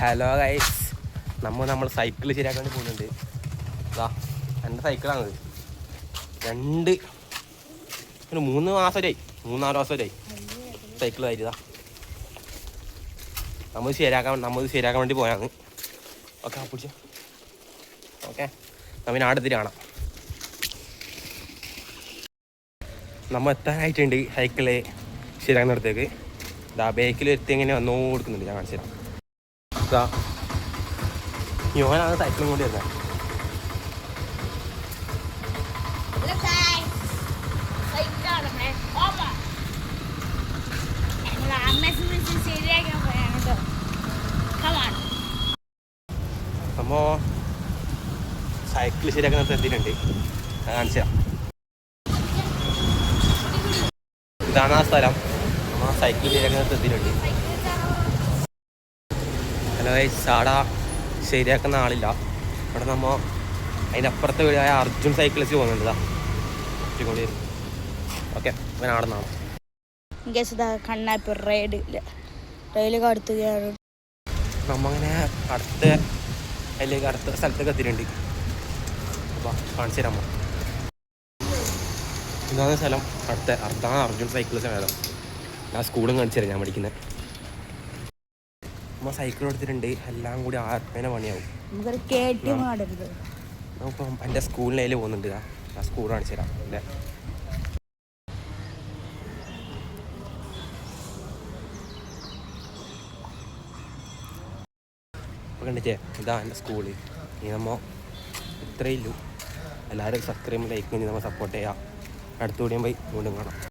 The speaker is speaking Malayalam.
ഹലോ ഗൈസ്, നമ്മൾ സൈക്കിൾ ശരിയാക്കാൻ വേണ്ടി പോകുന്നുണ്ട്. ഇതാ എൻ്റെ സൈക്കിളാണിത്. ഒരു 3-4 മാസമായി സൈക്കിൾ ആയിരുതാ. നമ്മൾ ശരിയാക്കാൻ വേണ്ടി പോയാണ്. ഓക്കെ പിടിച്ചു. ഓക്കെ, നമ്മൾ ആടെത്തിരി കാണാം. നമ്മൾ എത്താനായിട്ടുണ്ട് സൈക്കിള് ശരിയാക്കുന്നിടത്തേക്ക്. ഇതാ ബേക്കിൽ എത്തി ഇങ്ങനെ വന്നോ കൊടുക്കുന്നുണ്ട്. ഞാൻ കാണിച്ചു തരാം. ഇതാ യോനാണ് സൈക്കിളും കൊണ്ട് വരുന്നത്. നമ്മ സൈക്കിൾ ശരിയാക്കാൻ എത്തിയിട്ടുണ്ട്. ഞാൻ കാണിച്ചു തരാം. ഇതാണ് ആ സ്ഥലം. നമ്മ സൈക്കിൾ ശരിയാക്കാൻ എത്തിയിട്ടുണ്ട്. ഹലോ സാടാ ശരിയാക്കുന്ന ആളില്ല ഇവിടെ. നമ്മൾ അതിൻ്റെ അപ്പുറത്തെ വീടായ അർജുൻ സൈക്കിളിസ്റ്റ് പോകുന്നുണ്ട്. ഓക്കെ, ഇവൻ അവിടെ നിന്നാണ്. കണ്ണാപ്പൂർ റെയിലൊക്കെ അടുത്തുകയാണ്. നമ്മങ്ങനെ അടുത്ത സ്ഥലത്തേക്ക് എത്തിയിട്ടുണ്ട്. അപ്പോൾ കാണിച്ചു തരാം. ഇതാണ് സ്ഥലം. അതാണ് അർജുൻ സൈക്കിളിസ്റ്റ് വേണം. ഞാൻ സ്കൂളും കാണിച്ചു തരാം. ഞാൻ പഠിക്കുന്നത് നമ്മൾ സൈക്കിൾ എടുത്തിട്ടുണ്ട്. എല്ലാം കൂടി 6 രൂപേനെ പണിയാവും. നമുക്കിപ്പം എൻ്റെ സ്കൂളിൽ പോകുന്നുണ്ട്. ആ സ്കൂൾ കാണിച്ചു തരാം. എൻ്റെ കണ്ടിച്ചേ, ഇതാ എൻ്റെ സ്കൂള്. ഇനി നമ്മൾ ഇത്രയേ ഉള്ളൂ. എല്ലാവരും സബ്സ്ക്രൈബ് ലൈക്ക് ചെയ്ത് നമ്മൾ സപ്പോർട്ട് ചെയ്യാം. അടുത്തുകൂടിയും പോയി വീണ്ടും കാണാം.